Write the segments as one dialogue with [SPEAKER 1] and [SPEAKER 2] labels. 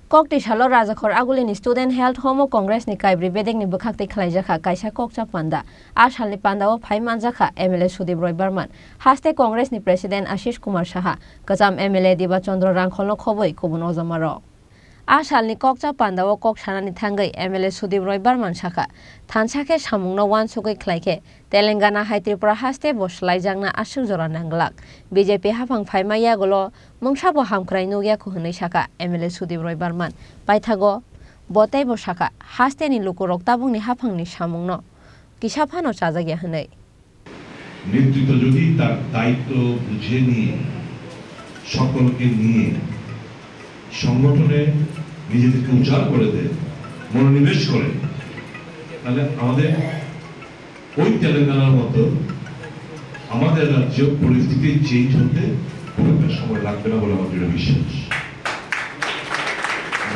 [SPEAKER 1] Kokti Shalo Rajakhor Agulini Student Health Home Congressni Kaibrwi Bedekni Bwkhaktwi Khlaijakha Kaisa Kokchap Panda Ashalni Panda o Phaimanjakha MLA Sudibroy Barman Haste Congressni President Ashish Kumar Saha Kazam MLA Diba Chandra Rangkholo Khoboi Kubun Ozamaro Ashalni Kokchap Panda o Koksanani Thangai MLA Sudibroy Barman Shaka Thanchake Samungno Wansugoi Khlaike Telangana Hai Tripura Haste bo Khlaijakna Ashuk Jora Nanglak BJP Hafang Phaimaya Golo Mungsabo Hamkrai Nugia Kuhnai Shaka MLA Sudibroy Barman Paithago Botai bo Shaka Haste ni Lukurok Tabungni Hafangni Samungno Kishaphano Chajagya Hanai
[SPEAKER 2] নেতৃত্ব যদি তার দায়িত্ব বুঝে নিয়ে সকলকে নিয়ে সংগঠনে নিজেদেরকে উজাড় করে দেয় মনোনিবেশ করে তাহলে আমাদের ওই তেলেঙ্গানার মতো আমাদের রাজ্য পরিস্থিতি চেঞ্জ হতে খুব একটা সময় লাগবে না বলে আমার দৃঢ় বিশ্বাস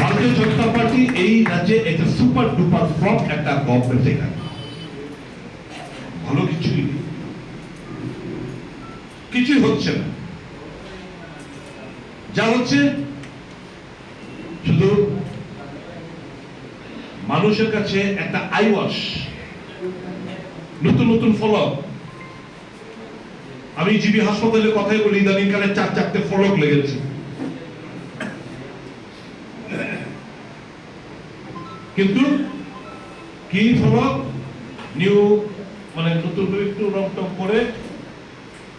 [SPEAKER 2] ভারতীয় জনতা পার্টি এই রাজ্যে একটা সুপার ডুপার ফ্রন্ট একটা গভর্নমেন্ট এখানে ভালো কিছুই হচ্ছে না যা হচ্ছে শুধু মানুষের কাছে একটা আইওয়াশ নতুন নতুন ফলক আমি জিবি হাসপাতালের কথাই বলি ইদানিংকালে 4-4টে ফলক লেগেছে কিন্তু কি ফলক নিউ মানে নতুন একটু রং টং করে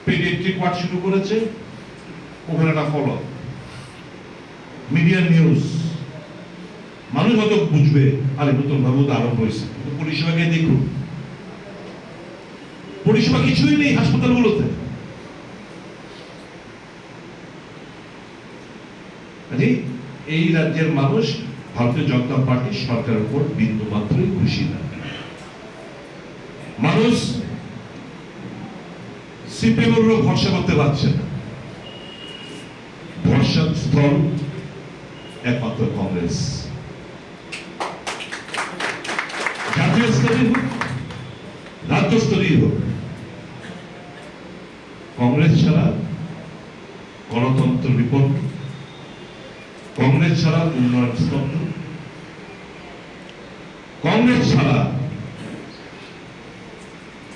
[SPEAKER 2] পেডিয়াট্রিক ওয়ার্ড শুরু করেছে ওখানে একটা ফলক মিডিয়া নিউজ মানুষ হয়তো বুঝবে আরে নতুন ভাবে তো আরম্ভ হয়েছে কিন্তু পরিষেবাকে দেখুন পরিষেবা কিছুই নেই হাসপাতালগুলোতে এই রাজ্যের মানুষ ভারতীয় জনতা পার্টি সরকারের উপর বিন্দু মাত্রই খুশি না মানুষ সিপিএমের উপর ভরসা করতে পারছে না ভরসার স্থল একমাত্র কংগ্রেস জাতীয় স্তরে হোক রাজ্য স্তরেই হোক কংগ্রেস ছাড়া গণতন্ত্র বিপন্ন কংগ্রেস ছাড়া উন্নয়ন স্তব্ধ কংগ্রেস ছাড়া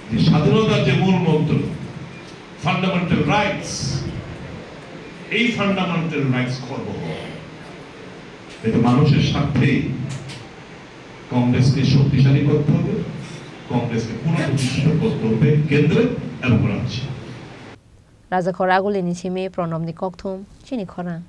[SPEAKER 2] যে স্বাধীনতার যে মূল মন্ত্র ফান্ডামেন্টাল রাইটস এই ফান্ডামেন্টাল রাইটস খর্ব এটা মানুষের স্বার্থেই কংগ্রেসকে শক্তিশালী করতে হবে কংগ্রেসকে পুনঃপ্রতিষ্ঠিত করতে হবে কেন্দ্রে এবং রাজ্যে
[SPEAKER 1] Rajakhor Agulini Chini Pranamni Kokthum Chini Khorang